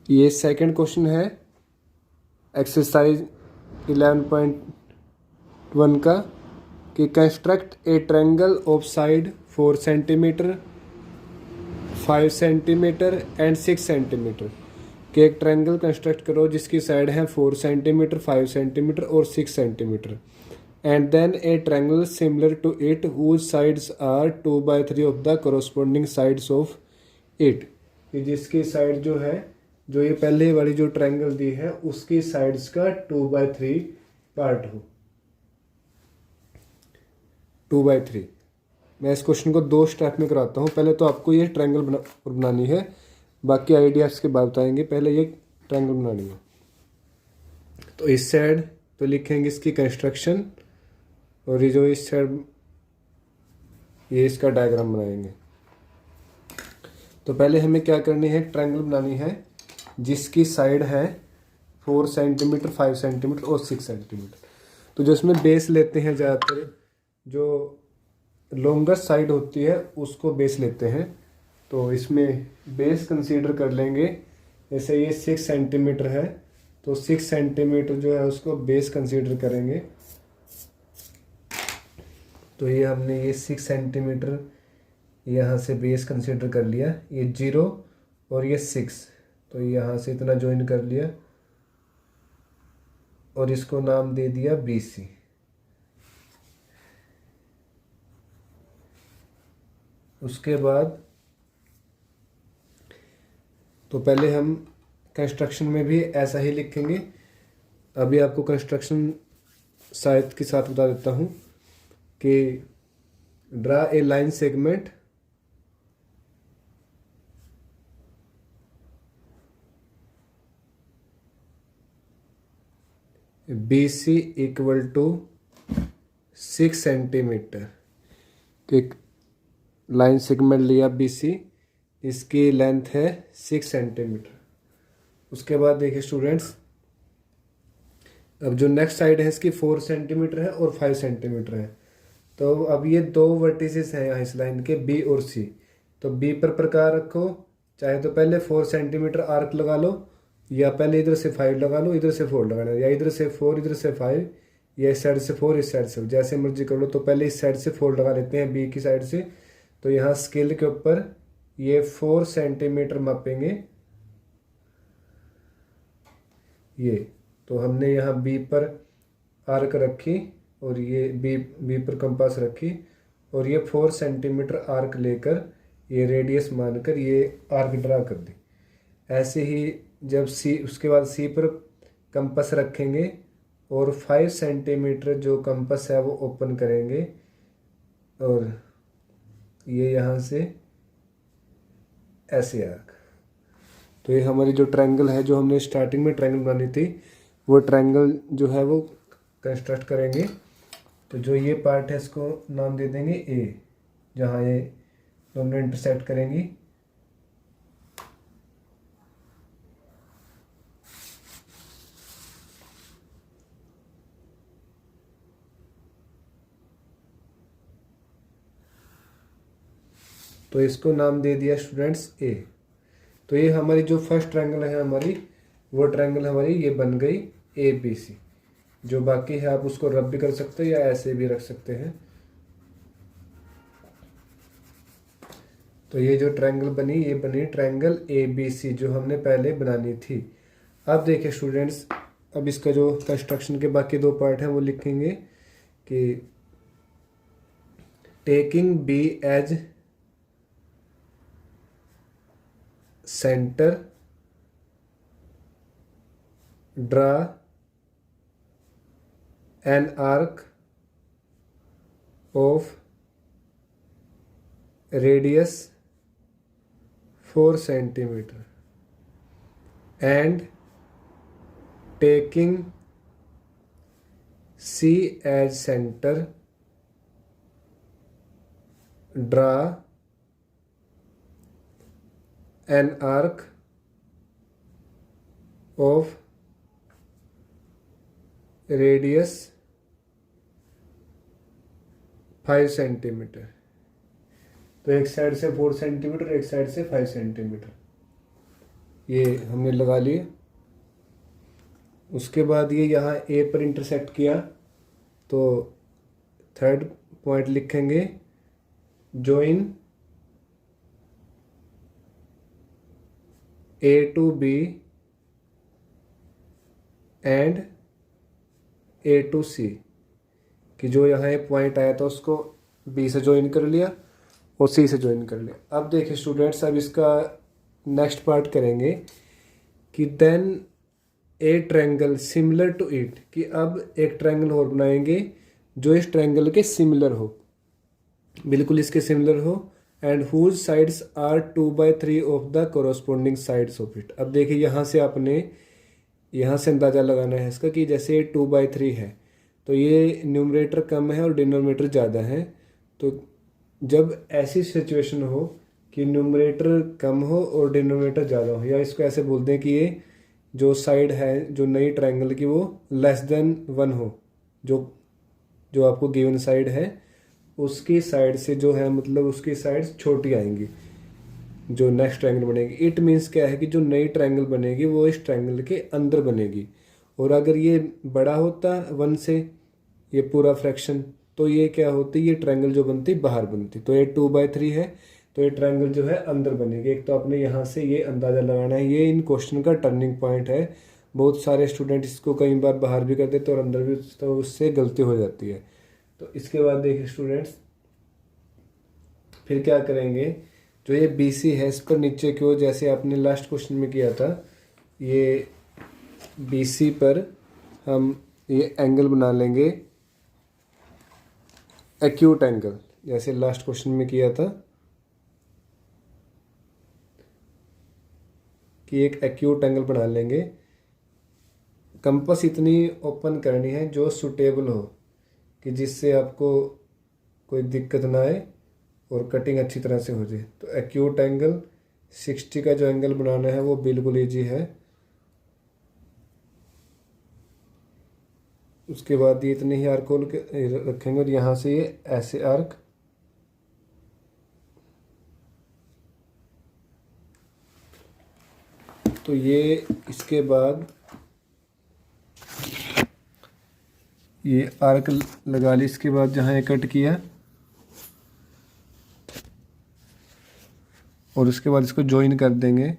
ये second question है exercise 11.1 का कि construct A triangle of side 4 centimetre 5 centimetre and 6 centimetre कि एक ट्रायंगल कंस्ट्रक्ट करो जिसकी साइड है 4 सेंटीमीटर 5 सेंटीमीटर और 6 centimetre and then a triangle similar to it whose sides are 2/3 of the corresponding sides of it कि जिसकी side जो है जो ये पहले वाली जो ट्रायंगल दी है उसकी साइड्स का 2/3 पार्ट हो 2/3। मैं इस क्वेश्चन को 2 स्टेप में कराता हूँ। पहले तो आपको ये ट्रायंगल बनानी है, बाकी आइडिया इसके बाद बताएंगे। पहले ये ट्रायंगल बनानी है तो इस साइड तो लिखेंगे इसकी कंस्ट्रक्शन और ये जो इस साइड ये इसका डायग्राम बनाएंगे। तो पहले हमें क्या करनी है, ट्रायंगल बनानी है जिसकी साइड है 4 सेंटीमीटर 5 सेंटीमीटर और 6 सेंटीमीटर। तो जो इसमें बेस लेते हैं ज़्यादातर जो लॉन्गेस्ट साइड होती है उसको बेस लेते हैं। तो इसमें बेस कंसीडर कर लेंगे, जैसे ये 6 सेंटीमीटर है तो 6 सेंटीमीटर जो है उसको बेस कंसीडर करेंगे। तो ये हमने ये 6 सेंटीमीटर यहाँ से बेस कंसीडर कर लिया, ये 0 और ये 6 तो यहाँ से इतना ज्वाइन कर लिया और इसको नाम दे दिया BC। उसके बाद तो पहले हम कंस्ट्रक्शन में भी ऐसा ही लिखेंगे। अभी आपको कंस्ट्रक्शन साइड के साथ बता देता हूँ कि draw a line segment BC equal to 6 centimetre. एक लाइन सेगमेंट लिया BC, इसकी लेंथ है 6 सेंटीमीटर। उसके बाद देखिए स्टूडेंट्स, अब जो नेक्स्ट साइड है इसकी 4 सेंटीमीटर है और 5 सेंटीमीटर है। तो अब ये 2 वर्टिसेस हैं यहाँ इस लाइन के B और C। तो B पर प्रकार रखो, चाहे तो पहले 4 सेंटीमीटर आर्क लगा लो या पहले इधर से 5 लगा लो इधर से 4 लगाना, या इधर से 4 इधर से 5 या इस साइड से 4 इस साइड से, जैसे मर्जी कर लो। तो पहले इस साइड से 4 लगा लेते हैं B की साइड से। तो यहाँ स्केल के ऊपर ये 4 सेंटीमीटर मापेंगे ये। तो हमने यहाँ B पर आर्क रखी और ये B पर कंपास रखी और ये 4 सेंटीमीटर आर्क लेकर ये रेडियस मानकर ये आर्क ड्रा कर दी। ऐसे ही जब C उसके बाद C पर कंपास रखेंगे और 5 सेंटीमीटर जो कंपास है वो ओपन करेंगे और ये यहाँ से ऐसे आर्क। तो ये हमारी जो ट्रायंगल है, जो हमने स्टार्टिंग में ट्रायंगल बनानी थी, वो ट्रायंगल जो है वो कंस्ट्रक्ट करेंगे। तो जो ये पार्ट है इसको नाम दे देंगे A, जहाँ ये दोनों इंटरसेक्ट करेंगी। तो इसको नाम दे दिया स्टूडेंट्स A। तो ये हमारी जो फर्स्ट ट्रायंगल है हमारी, वो ट्रायंगल हमारी ये बन गई ABC। जो बाकी है आप उसको रब भी कर सकते हो या ऐसे भी रख सकते हैं। तो ये जो ट्रायंगल बनी ये बनी ट्रायंगल ABC जो हमने पहले बनानी थी। अब देखिए स्टूडेंट्स, अब इसका जो कंस्ट्रक्शन के बाकी 2 पार्ट हैं वो लिखेंगे कि taking B as centre draw an arc of radius 4 centimetre and taking C as centre draw an arc of radius 5 centimetre. तो एक साइड से 4 सेंटीमीटर एक साइड से 5 सेंटीमीटर। ये हमने लगा लिए। उसके बाद ये यहाँ ए पर इंटरसेक्ट किया तो थर्ड पॉइंट लिखेंगे join A to B and A to C, कि जो यहाँ एक पॉइंट आया था उसको B से ज्वाइन कर लिया और C से ज्वाइन कर लिया। अब देखिए स्टूडेंट्स, अब इसका नेक्स्ट पार्ट करेंगे कि then a triangle similar to it, कि अब एक ट्रायंगल और बनाएंगे जो इस ट्रायंगल के सिमिलर हो, बिल्कुल इसके सिमिलर हो, and whose sides are 2/3 of the corresponding sides of it. अब देखिए यहाँ से आपने यहाँ से अंदाज़ा लगाना है इसका कि जैसे 2/3 है तो ये न्यूमरेटर कम है और डिनोमिनेटर ज़्यादा है। तो जब ऐसी सिचुएशन हो कि न्यूमरेटर कम हो और डिनोमिनेटर ज़्यादा हो, या इसको ऐसे बोलते हैं कि ये जो साइड है जो नई ट्रायंगल की वो लेस देन 1 हो, जो जो आपको गिवन साइड है उसकी साइड से जो है मतलब उसकी साइड्स छोटी आएंगी जो नेक्स्ट ट्रायंगल बनेगी। इट मीन्स क्या है कि जो नई ट्रायंगल बनेगी वो इस ट्रायंगल के अंदर बनेगी, और अगर ये बड़ा होता 1 से ये पूरा फ्रैक्शन तो ये क्या होती, ये ट्रायंगल जो बनती बाहर बनती। तो ये 2/3 है तो ये ट्रायंगल जो है अंदर बनेगी। एक तो आपने यहाँ से ये अंदाज़ा लगाना है, ये इन क्वेश्चन का टर्निंग पॉइंट है। बहुत सारे स्टूडेंट इसको कई बार बाहर भी कर देते और अंदर भी, तो उससे गलती हो जाती है। तो इसके बाद देखिए स्टूडेंट्स, फिर क्या करेंगे, जो ये बी सी है इस पर नीचे की ओर, जैसे आपने लास्ट क्वेश्चन में किया था, ये बी सी पर हम ये एंगल बना लेंगे एक्यूट एंगल, जैसे लास्ट क्वेश्चन में किया था कि एक एक्यूट एंगल बना लेंगे। कंपास इतनी ओपन करनी है जो सुटेबल हो, कि जिससे आपको कोई दिक्कत ना आए और कटिंग अच्छी तरह से हो जाए। तो एक्यूट एंगल 60 का जो एंगल बनाना है वो बिल्कुल ईजी है। उसके बाद ये इतने ही आर्क खोल के रखेंगे और यहाँ से ये ऐसे आर्क, तो ये इसके बाद ये आर्क लगा ली। इसके बाद जहाँ ये कट किया और उसके बाद इसको ज्वाइन कर देंगे।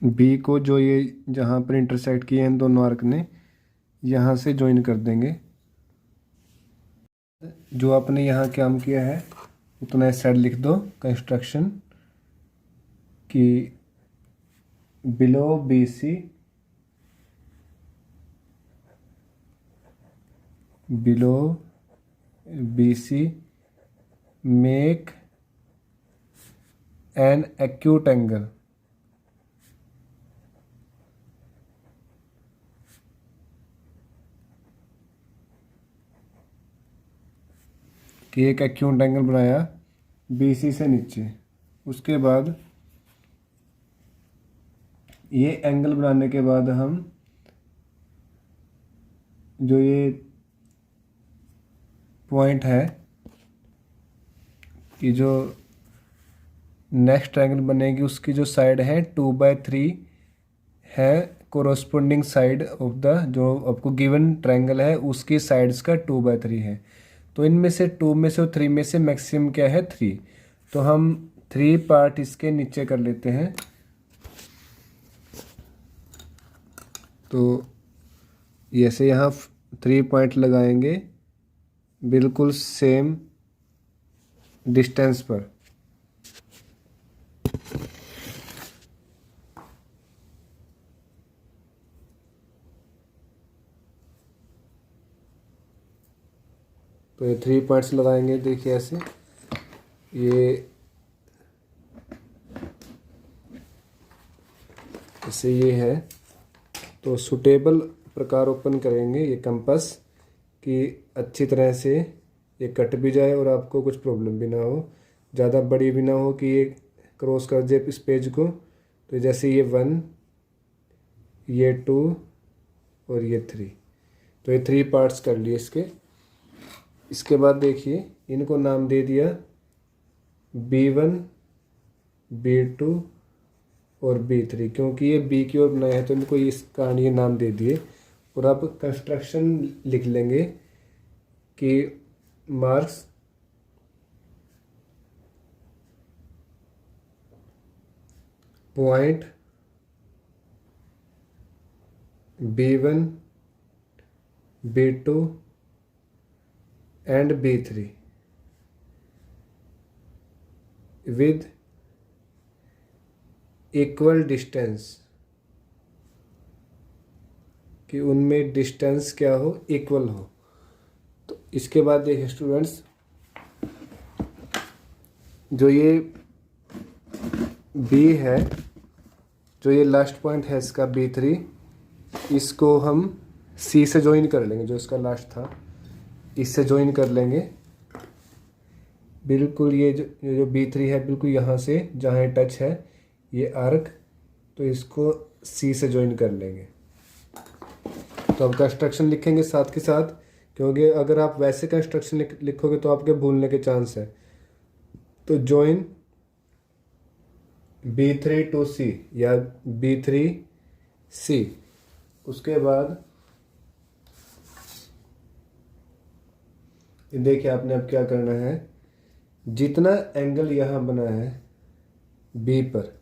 बी को जो ये जहाँ पर इंटरसेक्ट किए हैं दोनों आर्क ने, यहाँ से ज्वाइन कर देंगे। जो आपने यहाँ काम किया है उतना इस साइड लिख दो कंस्ट्रक्शन कि below B C, below B C make an acute angle, कि एक एक्यूट एंगल बनाया बी सी से नीचे। उसके बाद ये एंगल बनाने के बाद हम जो ये पॉइंट है कि जो नेक्स्ट ट्रायंगल बनेगी उसकी जो साइड है 2/3 है, कोरोस्पोंडिंग साइड ऑफ द जो आपको गिवन ट्रायंगल है उसकी साइड्स का 2/3 है। तो इनमें से 2 में से और 3 में से मैक्सिमम क्या है 3, तो हम 3 पार्ट इसके नीचे कर लेते हैं। तो ऐसे यहाँ 3 पॉइंट लगाएंगे बिल्कुल सेम डिस्टेंस पर। तो ये 3 पॉइंट्स लगाएंगे, देखिए ऐसे, ये ऐसे ये है। तो सुटेबल प्रकार ओपन करेंगे ये कंपास कि अच्छी तरह से ये कट भी जाए और आपको कुछ प्रॉब्लम भी ना हो, ज़्यादा बड़ी भी ना हो कि ये क्रॉस कर दे इस पेज को। तो जैसे ये 1, ये 2 और ये 3। तो ये 3 पार्ट्स कर लिए इसके। इसके बाद देखिए इनको नाम दे दिया B1, B2 और B3, क्योंकि ये B की ओर बनाया है तो इनको इस कारण ये नाम दे दिए। और अब कंस्ट्रक्शन लिख लेंगे कि marks point B1, B2 and B3 with equal distance, कि उनमें डिस्टेंस क्या हो, इक्वल हो। तो इसके बाद देखिए स्टूडेंट्स, जो ये B है, जो ये लास्ट पॉइंट है इसका B3, इसको हम C से ज्वाइन कर लेंगे, जो इसका लास्ट था इससे ज्वाइन कर लेंगे। बिल्कुल ये जो B3 है बिल्कुल यहाँ से जहाँ टच है ये आर्क, तो इसको C से ज्वाइन कर लेंगे। तो अब कंस्ट्रक्शन लिखेंगे साथ के साथ, क्योंकि अगर आप वैसे कंस्ट्रक्शन लिखोगे तो आपके भूलने के चांस है। तो ज्वाइन B3 to C या B3 C। उसके बाद देखिए आपने अब क्या करना है, जितना एंगल यहाँ बना है B पर,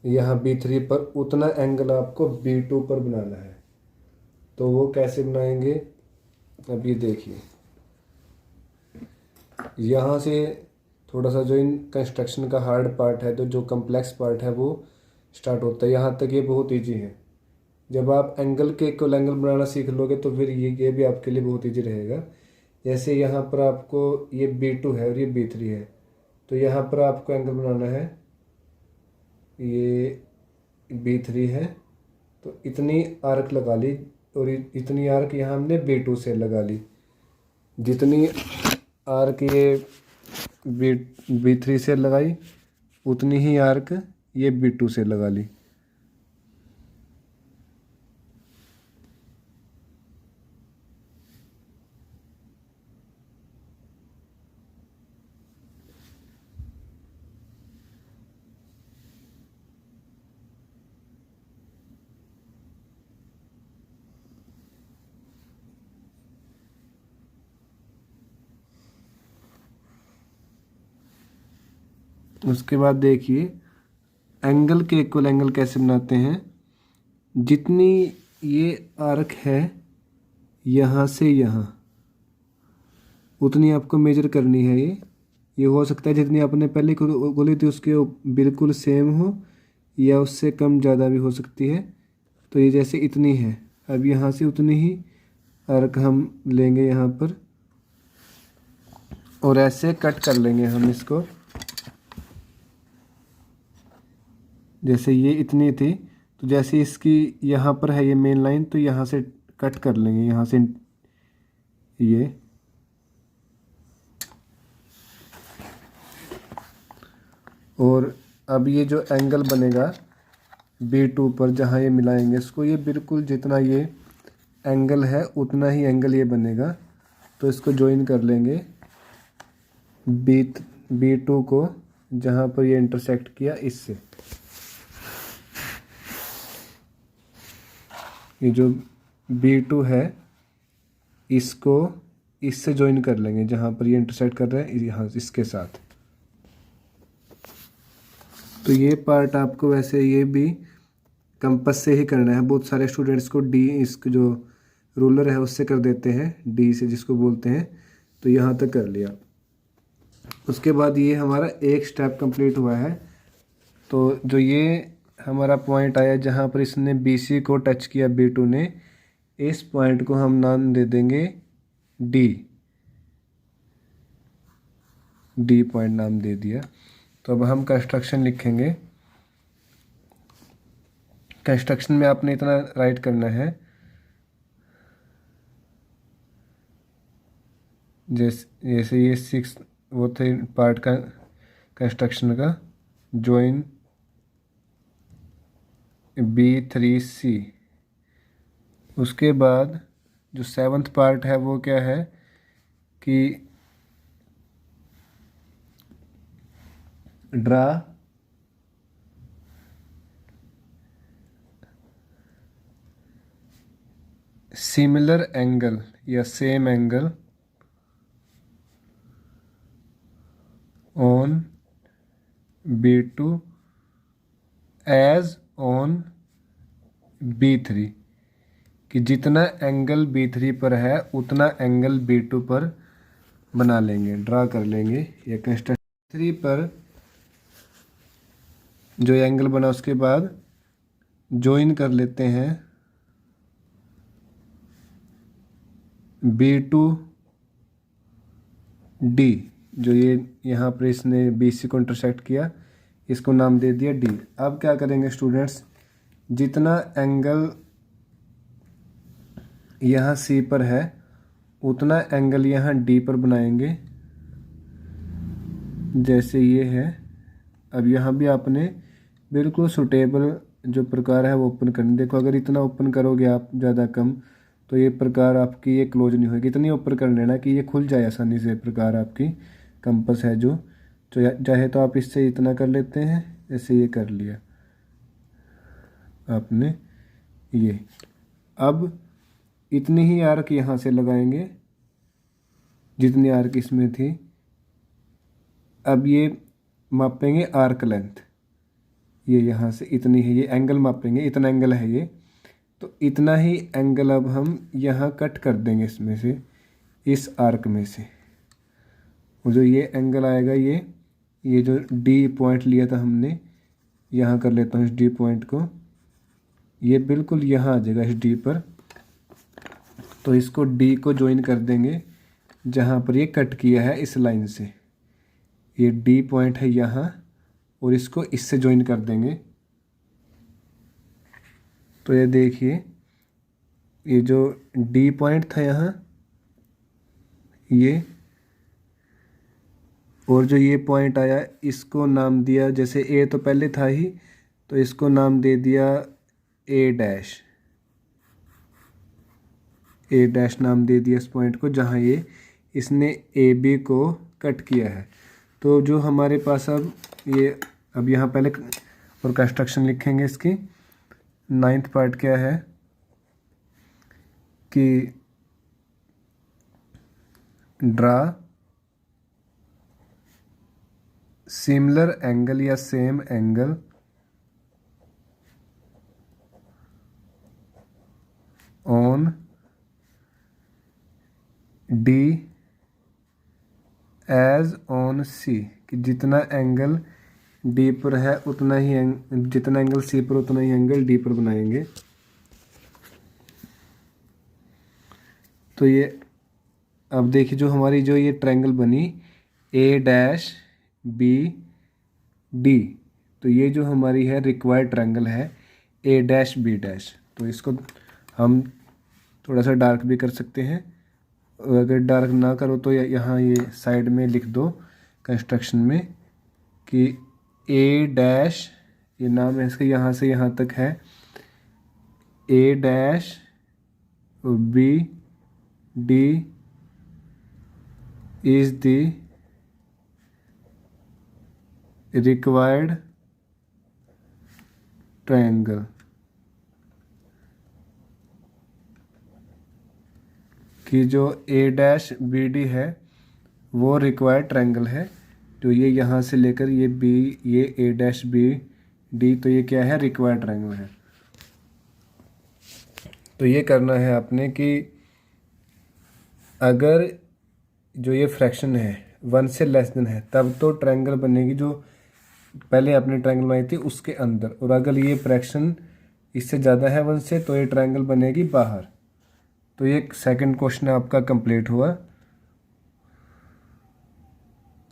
यहाँ B3 पर, उतना एंगल आपको B2 पर बनाना है। तो वो कैसे बनाएंगे, अब ये देखिए यहाँ से थोड़ा सा जो इन कंस्ट्रक्शन का हार्ड पार्ट है, तो जो कम्प्लेक्स पार्ट है वो स्टार्ट होता है। यहाँ तक ये बहुत ईजी है। जब आप एंगल के इक्वल एंगल बनाना सीख लोगे तो फिर ये भी आपके लिए बहुत ईजी रहेगा। जैसे यहाँ पर आपको ये B2 है और ये B3 है, तो यहाँ पर आपको एंगल बनाना है, ये B3 है तो इतनी आर्क लगा ली, और इतनी आर्क यहाँ हमने B2 से लगा ली। जितनी आर्क ये B3 से लगाई उतनी ही आर्क ये B2 से लगा ली। उसके बाद देखिए एंगल के इक्वल एंगल कैसे बनाते हैं। जितनी ये आर्क है यहाँ से यहाँ, उतनी आपको मेजर करनी है। ये हो सकता है जितनी आपने पहले गोली थी उसके बिल्कुल सेम हो, या उससे कम ज़्यादा भी हो सकती है। तो ये जैसे इतनी है, अब यहाँ से उतनी ही आर्क हम लेंगे यहाँ पर, और ऐसे कट कर लेंगे हम इसको। जैसे ये इतनी थी, तो जैसे इसकी यहाँ पर है ये मेन लाइन, तो यहाँ से कट कर लेंगे, यहाँ से ये। और अब ये जो एंगल बनेगा B2 पर जहाँ ये मिलाएंगे इसको, ये बिल्कुल जितना ये एंगल है उतना ही एंगल ये बनेगा। तो इसको ज्वाइन कर लेंगे B2 को जहाँ पर ये इंटरसेक्ट किया इससे। ये जो B2 है इसको इससे ज्वाइन कर लेंगे जहाँ पर ये इंटरसेक्ट कर रहा है, यहाँ इसके साथ। तो ये पार्ट आपको वैसे ये भी कंपास से ही करना है। बहुत सारे स्टूडेंट्स को डी, इसको जो रूलर है उससे कर देते हैं, डी से जिसको बोलते हैं। तो यहाँ तक कर लिया। उसके बाद ये हमारा एक स्टेप कंप्लीट हुआ है। तो जो ये हमारा पॉइंट आया जहाँ पर इसने BC को टच किया B2 ने, इस पॉइंट को हम नाम दे देंगे डी पॉइंट नाम दे दिया। तो अब हम कंस्ट्रक्शन लिखेंगे। कंस्ट्रक्शन में आपने इतना राइट करना है, जैसे ये 6 वो थे पार्ट का कंस्ट्रक्शन का, ज्वाइन B3C उसके बाद जो 7th पार्ट है वो क्या है कि ड्रा सिमिलर एंगल या same angle on B2 as on B3, कि जितना एंगल B3 पर है उतना एंगल B2 पर बना लेंगे, ड्रा कर लेंगे। या कंस्ट्रक्शन 3 पर जो एंगल बना उसके बाद ज्वाइन कर लेते हैं B2D, जो ये यहाँ पर इसने BC को इंटरसेक्ट किया, इसको नाम दे दिया D। अब क्या करेंगे स्टूडेंट्स, जितना एंगल यहाँ C पर है उतना एंगल यहाँ D पर बनाएंगे, जैसे ये है। अब यहाँ भी आपने बिल्कुल सुटेबल जो प्रकार है वो ओपन करनी। देखो अगर इतना ओपन करोगे आप ज़्यादा कम तो ये प्रकार आपकी ये क्लोज नहीं होगी। इतनी ऊपर कर लेना कि ये खुल जाए आसानी से। प्रकार आपकी कंपास है जो चाहे तो आप इससे इतना कर लेते हैं, जैसे ये कर लिया आपने ये। अब इतनी ही आर्क यहाँ से लगाएंगे जितनी आर्क इसमें थी। अब ये मापेंगे आर्क लेंथ, ये यहाँ से इतनी है, ये एंगल मापेंगे, इतना एंगल है ये, तो इतना ही एंगल अब हम यहाँ कट कर देंगे इसमें से, इस आर्क में से। और जो ये एंगल आएगा ये जो डी पॉइंट लिया था हमने, यहाँ कर लेता हूँ इस डी पॉइंट को, ये बिल्कुल यहाँ आ जाएगा इस डी पर। तो इसको डी को ज्वाइन कर देंगे जहाँ पर ये कट किया है इस लाइन से। ये डी पॉइंट है यहाँ और इसको इससे ज्वाइन कर देंगे। तो ये देखिए ये जो डी पॉइंट था यहाँ ये, और जो ये पॉइंट आया इसको नाम दिया, जैसे ए तो पहले था ही तो इसको नाम दे दिया ए डैश। ए डैश नाम दे दिया इस पॉइंट को जहाँ ये इसने ए बी को कट किया है। तो जो हमारे पास अब यहाँ पहले और कंस्ट्रक्शन लिखेंगे इसकी। 9th पार्ट क्या है कि ड्रा सिमिलर एंगल या same angle on D as on C, कि जितना एंगल डी पर है उतना ही जितना एंगल सी पर उतना ही एंगल डी पर बनाएंगे। तो ये अब देखिए जो हमारी जो ये ट्रायंगल बनी ए डैश बी डी, तो ये जो हमारी है रिक्वायर्ड ट्रायंगल है ए डैश बी डैश। तो इसको हम थोड़ा सा डार्क भी कर सकते हैं। अगर डार्क ना करो तो यहाँ ये साइड में लिख दो कंस्ट्रक्शन में कि ए डैश, ये नाम है इसका, यहाँ से यहाँ तक है A dash B D is the required triangle, कि जो ए डैश बी डी है वो रिक्वायर्ड ट्रायंगल है। तो ये यहाँ से लेकर ये बी, ये ए डैश बी डी, तो ये क्या है रिक्वायर्ड ट्रायंगल है। तो ये करना है आपने कि अगर जो ये फ्रैक्शन है 1 से लेस देन है तब तो ट्रायंगल बनेगी जो पहले आपने ट्रायंगल बनाई थी उसके अंदर, और अगर ये फ्रैक्शन इससे ज़्यादा है 1 से तो ये ट्रायंगल बनेगी बाहर। तो ये सेकंड क्वेश्चन आपका कंप्लीट हुआ।